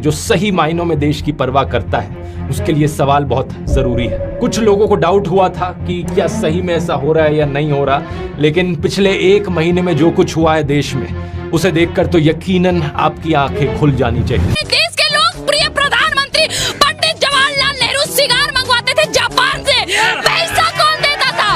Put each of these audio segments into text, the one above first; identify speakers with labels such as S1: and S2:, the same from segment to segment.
S1: जो सही मायनों में देश की परवाह करता है उसके लिए सवाल बहुत जरूरी है। कुछ लोगों को डाउट हुआ था कि क्या सही में ऐसा हो रहा है या नहीं हो रहा, लेकिन पिछले 1 महीने में जो कुछ हुआ है देश में उसे देखकर तो यकीनन आपकी आंखें खुल जानी चाहिए।
S2: देश के लोकप्रिय प्रधानमंत्री पंडित जवाहरलाल नेहरू सिगार मंगवाते थे जापान से, पैसा कौन देता था?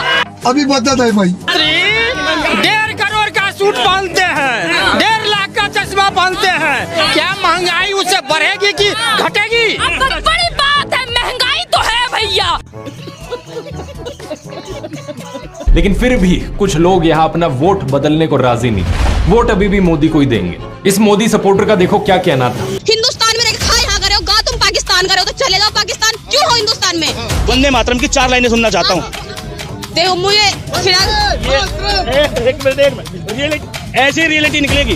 S3: अभी बता था भाई।
S4: 1.5 करोड़ का सूट पहनते हैं, 1.5 लाख का चश्मा पहनते हैं। क्या महंगाई उससे बढ़ेगी कि घटेगी?
S2: बड़ी बात है, महंगाई तो है भैया।
S1: लेकिन फिर भी कुछ लोग यहाँ अपना वोट बदलने को राजी नहीं। वोट अभी भी मोदी को ही देंगे। इस मोदी सपोर्टर का देखो क्या कहना था।
S2: हिंदुस्तान में खा यहाँ करे हो, गा तुम पाकिस्तान करे हो, तो चले जाओ पाकिस्तान, क्यों हो हिंदुस्तान में?
S5: वंदे मातरम की 4 लाइनें सुनना चाहता हूँ।
S2: देखो मुझे
S5: ऐसी रियलिटी निकलेगी।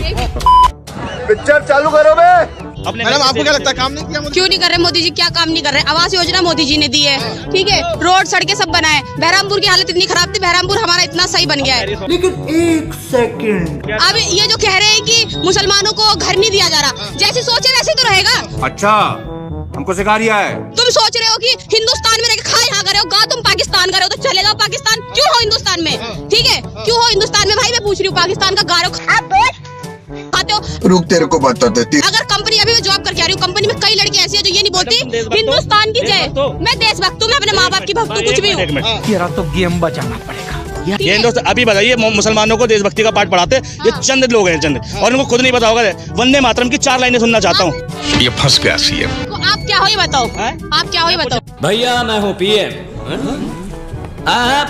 S3: पिक्चर चालू करो बे।
S5: मैडम आपको क्या लगता है काम नहीं किया मोदी?
S2: क्यों नहीं कर रहे मोदी जी? क्या काम नहीं कर रहे? आवास योजना मोदी जी ने दी है, ठीक है, रोड सड़कें सब बनाए। बहरामपुर की हालत इतनी खराब थी, बहरामपुर हमारा इतना सही बन गया है।
S3: लेकिन 1 सेकंड,
S2: अब ये जो कह रहे हैं कि मुसलमानों को घर नहीं दिया जा रहा, जैसे सोचे वैसे तो रहेगा।
S6: अच्छा, हमको सिखा रिया है।
S2: तुम सोच रहे हो कि हिंदुस्तान में खा यहाँ करे हो, गा तुम पाकिस्तान करे हो, तो चले जाओ पाकिस्तान, क्यों हो हिंदुस्तान में? ठीक है, क्यों हो हिंदुस्तान में? भाई मैं पूछ रही हूँ, पाकिस्तान का गारो खाते हो?
S3: रुक तेरे को बता देती।
S2: अगर कंपनी, अभी मैं जॉब करके आ रही हूँ, कंपनी में कई लड़की ऐसी है जो ये नहीं बोलती हिंदुस्तान की जय। मैं देशभक्त हूँ, मैं अपने माँ बाप की भक्त हूँ, कुछ भी हूँ।
S4: तेरा तो गेम बचाना पड़ेगा।
S5: ये हिंदुस्तान अभी बताइए, मुसलमानों को देशभक्ति का पाठ पढ़ाते ये चंद लोग हैं, चंद, और उनको खुद नहीं पता होगा। वंदे मातरम की 4 लाइनें सुनना चाहता हूँ।
S6: ये फंस गया सीएम।
S2: तो आप क्या हो ये बताओ, आप क्या हो ये बताओ?
S7: भैया मैं हूँ पीएम,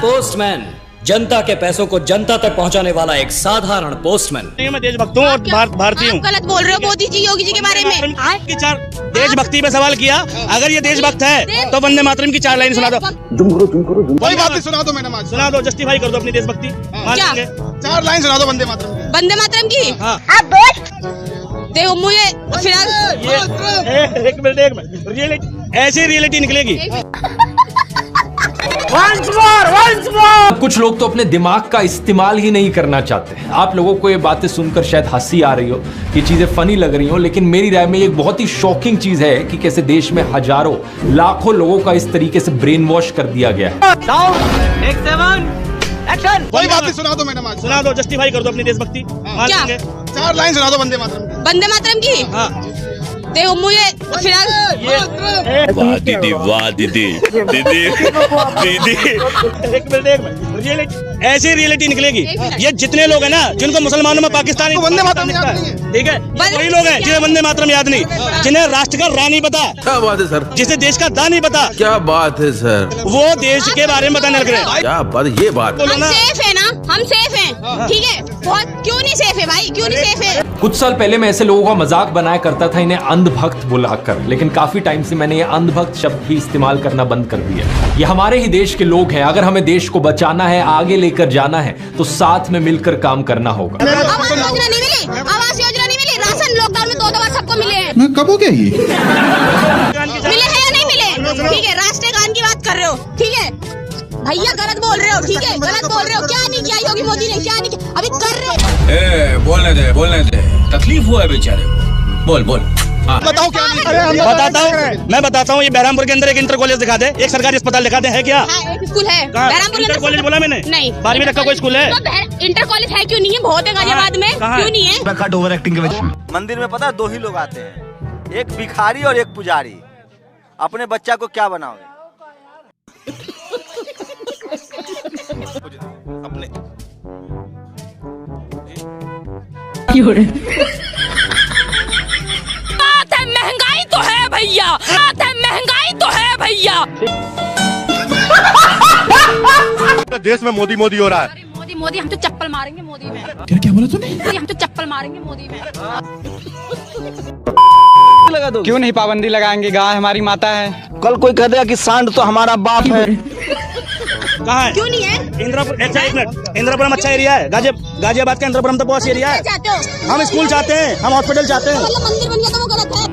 S7: पोस्टमैन, जनता के पैसों को जनता तक पहुंचाने वाला एक साधारण पोस्टमैन।
S5: मैं देशभक्त हूँ और भारतीय हूँ।
S2: गलत बोल रहे हो मोदी जी, योगी जी के बारे में।
S5: देशभक्ति पे सवाल किया, अगर ये देशभक्त है तो वंदे मातरम की 4 लाइन सुना दो।
S3: कोई बात नहीं, सुना दो मैडम, आज
S5: सुना दो, जस्टिफाई कर दो अपनी देशभक्ति।
S2: क्या?
S3: 4 लाइन सुना दो वंदे मातरम की।
S2: वंदे मातरम की?
S5: हाँ।
S2: देखो मुझे फिलहाल
S5: एक मिनट, ऐसी रियलिटी निकलेगी।
S1: कुछ लोग तो अपने दिमाग का इस्तेमाल ही नहीं करना चाहते। आप लोगों को ये बातें सुनकर शायद हंसी आ रही हो, ये चीजें फनी लग रही हो, लेकिन मेरी राय में ये एक बहुत ही शॉकिंग चीज है कि कैसे देश में हजारों लाखों लोगों का इस तरीके से ब्रेन वॉश कर दिया गया है।
S3: कोई बात नहीं, सुना दो मैडम, आज
S5: सुना दो, जस्टिफाई कर दो अपनी देशभक्ति।
S2: क्या?
S3: 4 लाइन सुना दो वंदे मातरम की।
S2: वंदे मातरम की?
S5: हाँ।
S2: देखो मुझे फिलहाल
S6: वाह दीदी, वाह दीदी, दीदी, दीदी।
S5: एक मिनट, ऐसी रियलिटी निकलेगी। ये जितने लोग हैं ना जिनको मुसलमानों में पाकिस्तानी
S3: वंदे मातरम याद नहीं है,
S5: ठीक है, वही लोग हैं जिन्हें वंदे मातरम याद नहीं, जिन्हें राष्ट्र का रानी पता,
S6: क्या बात है सर,
S5: जिसे देश का दानी पता,
S6: क्या बात है सर,
S5: वो देश के बारे में बताने लग रहे हैं।
S6: क्या बात, ये बात
S5: बोलो
S2: हम
S5: ना।
S2: सेफ है ना, हम सेफ हैं, ठीक है। बहुत क्यों नहीं सेफ है भाई, क्यों नहीं सेफ है?
S1: कुछ साल पहले मैं ऐसे लोगों का मजाक बनाया करता था, इन्हें अंधभक्त बुलाकर, लेकिन काफी टाइम से मैंने ये अंधभक्त शब्द भी इस्तेमाल करना बंद कर दिया। ये हमारे ही देश के लोग हैं। अगर हमें देश को बचाना है, आगे लेकर जाना है, तो साथ में मिलकर काम करना होगा।
S2: आवास योजना नहीं मिली, आवास योजना नहीं मिली, राशन लॉकडाउन में 2 दफा सबको मिले हैं।
S3: मैं कब हो गया ये?
S2: मिले हैं या नहीं मिले? ठीक है, राष्ट्रीय गान की बात कर रहे हो, ठीक है भैया, गलत बोल रहे हो, ठीक है, गलत बोल रहे हो। क्या नहीं किया योगी मोदी ने, क्या नहीं किया, अभी कर रहे हो।
S6: बोलने दे, तकलीफ हुआ है बेचारे को, बोल बोल।
S3: बताओ क्या नहीं?
S5: मैं बताता हूँ। ये बहरामपुर के अंदर एक इंटर कॉलेज दिखा दे, एक सरकारी अस्पताल दिखा दे, है क्या?
S2: हाँ, एक स्कूल है
S5: कहाँ?
S2: बहरामपुर
S5: इंटर कॉलेज बोला मैंने?
S2: नहीं।
S5: 12वीं तक का कोई स्कूल है?
S2: तो इंटर कॉलेज है क्यों नहीं है? बहुत है गाजियाबाद में, क्यों नहीं है?
S3: कट ओवर एक्टिंग के वजह।
S8: मंदिर में पता है 2 ही लोग आते हैं, एक भिखारी और एक पुजारी। अपने बच्चा को क्या बनाओगे?
S6: अपने
S2: बात है, महंगाई तो है भैया, बात है, महंगाई तो है भैया।
S3: देश में मोदी मोदी हो रहा है।
S2: मोदी मोदी, हम तो चप्पल मारेंगे मोदी में।
S3: क्या बोला तूने?
S2: हम तो चप्पल मारेंगे मोदी में।
S4: क्यों नहीं पाबंदी लगाएंगे? गाय हमारी माता है।
S8: कल कोई कह देगा कि सांड तो हमारा बाप है।
S5: कहाँ है?
S2: क्यों नहीं है?
S5: इंद्रापुर, अच्छा एक मिनट, इंद्रापुरम अच्छा एरिया है। गाजियाबाद का इंद्रापुरम तो बहुत एरिया है।
S2: चाहते हो?
S5: हम स्कूल चाहते हैं, हम हॉस्पिटल चाहते हैं।
S2: मतलब मंदिर बन गया तो वो गलत है।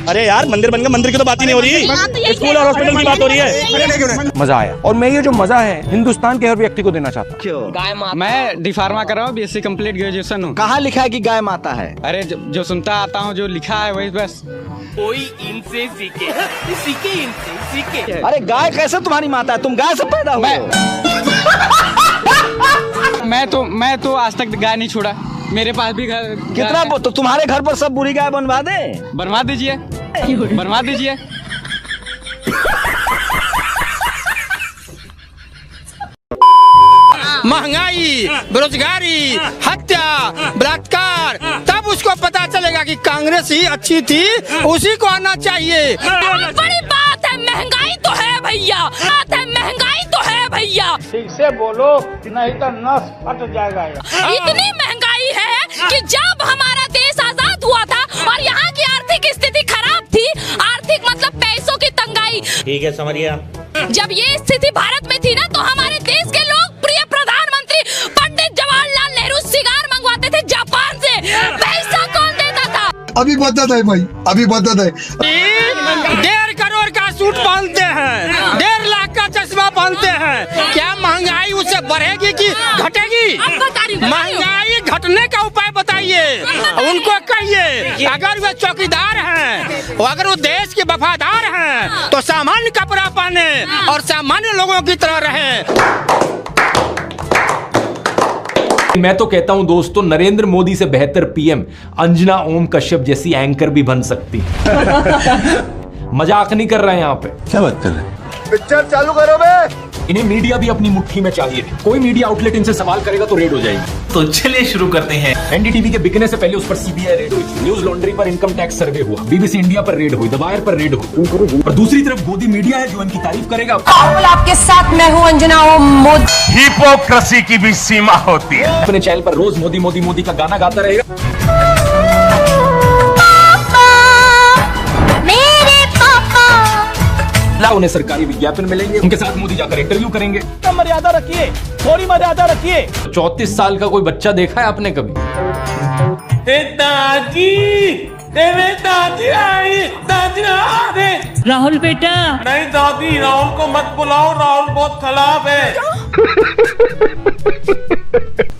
S5: अरे यार मंदिर बन गया, मंदिर की तो बात ही नहीं हो रही, स्कूल और हॉस्पिटल की बात हो रही है।
S9: मजा आया, और मैं ये जो मजा है हिंदुस्तान के हर व्यक्ति को देना चाहता हूँ।
S4: मैं डिफार्मा कर रहा हूँ, BSc कंप्लीट ग्रेजुएशन हूँ।
S8: कहाँ लिखा है कि गाय माता है?
S4: अरे जो सुनता आता हूँ, जो लिखा है वही बस।
S6: कोई इनसे सीखे, सीखे इनसे सीखे।
S8: अरे गाय कैसे तुम्हारी माता है? तुम गाय से पैदा हुए हो।
S4: मैं तो आज तक गाय नहीं छोड़ा। मेरे पास भी घर
S8: कितना तो तुम्हारे घर पर सब बुरी गाय बनवा दे?
S4: बनवा दीजिए, बनवा दीजिए। महंगाई, बेरोजगारी, हत्या, बलात्कार, तब उसको पता चलेगा कि कांग्रेस ही अच्छी थी, उसी को आना चाहिए।
S2: बड़ी बात है, महंगाई तो है भैया, बात है महंगाई तो है भैया।
S4: ठीक से बोलो नहीं तो नस फट जाएगा।
S2: इतनी महंगाई है कि जब हमारा देश आजाद हुआ था और यहाँ की आर्थिक स्थिति खराब थी, आर्थिक मतलब पैसों की तंगाई,
S5: ठीक है समझिए।
S2: जब ये स्थिति भारत में थी ना, तो हमारे देश के लोग प्रिय प्रधानमंत्री पंडित जवाहरलाल नेहरू सिगार मंगवाते थे जापान से। पैसा कौन देता था?
S3: अभी बदत है भाई, अभी बदत है।
S4: 1.5 करोड़ का सूट पहनते हैं, 1.5 लाख का चश्मा पहनते हैं। क्या महंगाई उससे बढ़ेगी कि घटेगी? महंगाई घटने का उपाय बताइए, उनको कहिए। अगर वे चौकीदार हैं, अगर वो देश के वफादार हैं, तो सामान्य कपड़ा पहने और सामान्य लोगों की तरह रहे।
S1: मैं तो कहता हूं दोस्तों, नरेंद्र मोदी से बेहतर पीएम अंजना ओम कश्यप जैसी एंकर भी बन सकती मजाक नहीं कर रहे हैं यहाँ पे।
S3: क्या बात कर रहे हैं? पिक्चर चालू करो बे।
S1: इन्हें मीडिया भी अपनी मुट्ठी में चाहिए। कोई मीडिया आउटलेट इनसे सवाल करेगा तो रेड हो जाएगी।
S6: तो चलिए शुरू करते हैं।
S1: एनडीटीवी के बिकने से पहले उस पर सीबीआई रेड हुई थी, न्यूज लॉन्ड्री पर इनकम टैक्स सर्वे हुआ, बीबीसी इंडिया पर रेड हुई, द वायर पर रेड हुई। और दूसरी तरफ गोदी मीडिया है जो इनकी तारीफ करेगा।
S2: आपके साथ मैं हूँ अंजना ओम मोदी।
S3: हिपोक्रेसी की भी सीमा होती है।
S1: अपने चैनल पर रोज मोदी मोदी मोदी का गाना गाता रहेगा। उन्हें सरकारी विज्ञापन मिलेंगे, उनके साथ मोदी जाकर इंटरव्यू करेंगे।
S8: मर्यादा रखिए, थोड़ी मर्यादा रखिए।
S1: 34 साल का कोई बच्चा देखा है आपने कभी?
S2: राहुल बेटा,
S4: नहीं दादी, राहुल को मत बुलाओ, राहुल बहुत खराब है।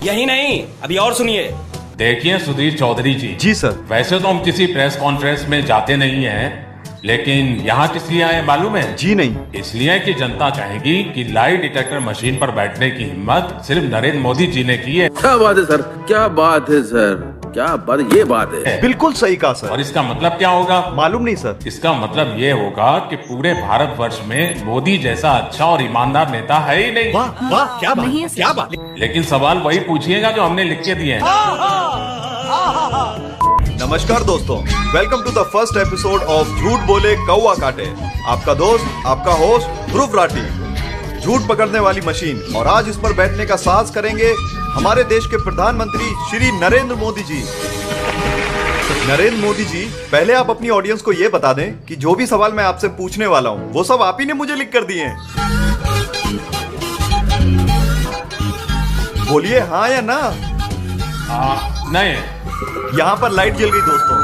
S6: यही नहीं, अभी और सुनिए।
S10: देखिए सुधीर चौधरी जी।
S3: जी सर।
S10: वैसे तो हम किसी प्रेस कॉन्फ्रेंस में जाते नहीं हैं, लेकिन यहाँ किस लिए आए मालूम है?
S3: जी नहीं।
S10: इसलिए कि जनता चाहेगी कि लाई डिटेक्टर मशीन पर बैठने की हिम्मत सिर्फ नरेंद्र मोदी जी ने की है।
S11: क्या बात है सर, क्या बात है सर, क्या बात, ये बात है।
S3: बिल्कुल सही कहा सर।
S10: और इसका मतलब क्या होगा?
S3: मालूम नहीं सर।
S10: इसका मतलब ये होगा कि पूरे भारतवर्ष में मोदी जैसा अच्छा और ईमानदार नेता है ही नहीं।
S3: वाह वाह, क्या बात, क्या बात।
S10: लेकिन सवाल वही पूछिएगा जो हमने लिख के दिए हैं।
S3: नमस्कार दोस्तों, welcome to the first episode of Jhooth Bole कौवा काटे। आपका दोस्त, आपका होस्ट ध्रुव राठी, झूठ पकड़ने वाली मशीन। और आज इस पर बैठने का साहस करेंगे हमारे देश के प्रधानमंत्री श्री नरेंद्र मोदी जी। नरेंद्र मोदी जी, पहले आप अपनी ऑडियंस को ये बता दें कि जो भी सवाल मैं आपसे पूछने वाला हूँ वो सब आप ही ने मुझे लिख कर दिए हैं। बोलिए हाँ या ना।
S10: नहीं।
S3: यहाँ पर लाइट जल गई दोस्तों।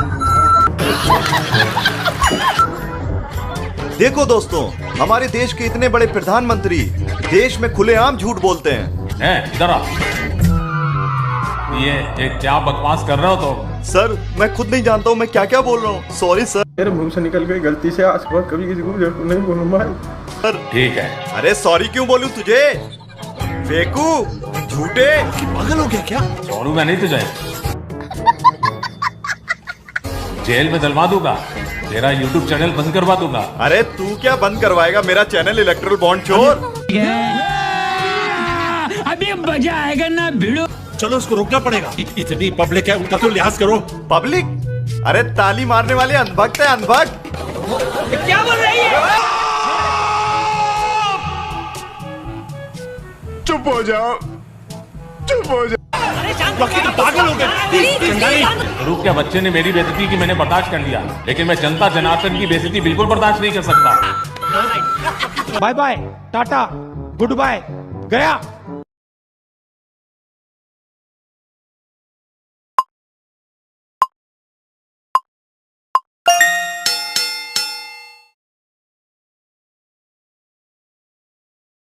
S3: देखो दोस्तों, हमारे देश के इतने बड़े प्रधानमंत्री देश में खुलेआम झूठ बोलते हैं।
S10: इधर आ। ये क्या बकवास कर रहे हो तो?
S3: सर मैं खुद नहीं जानता हूँ मैं क्या क्या बोल रहा हूँ, सॉरी सर।
S9: मेरे मुंह से निकल गई गलती से, आज पर कभी किसी को नहीं बोलूंगा
S3: सर।
S10: ठीक है।
S3: अरे सॉरी क्यों बोलूं तुझे, फेकू झूठे, पागल हो गया क्या?
S10: छोड़ूंगा नहीं तुझे, जेल में डलवा दूंगा, तेरा YouTube चैनल बंद करवा दूंगा।
S3: अरे तू क्या बंद करवाएगा मेरा चैनल इलेक्ट्रल बॉन्ड चोर।
S4: अभी मजा आएगा ना भिड़ो।
S3: चलो उसको रोकना पड़ेगा, इतनी पब्लिक है, उनका तो लिहाज करो। पब्लिक? अरे ताली मारने वाले अनभक्त है, अनभक्त।
S4: क्या बोल रही है?
S3: चुप हो जाओ, चुप हो जाओ। पागल हो गए।
S10: रूप के बच्चे ने मेरी बेइज्जती की मैंने बर्दाश्त कर लिया, लेकिन मैं जनता जनार्दन की बेइज्जती बिल्कुल बर्दाश्त नहीं कर सकता।
S9: Bye bye, tata, goodbye, गया।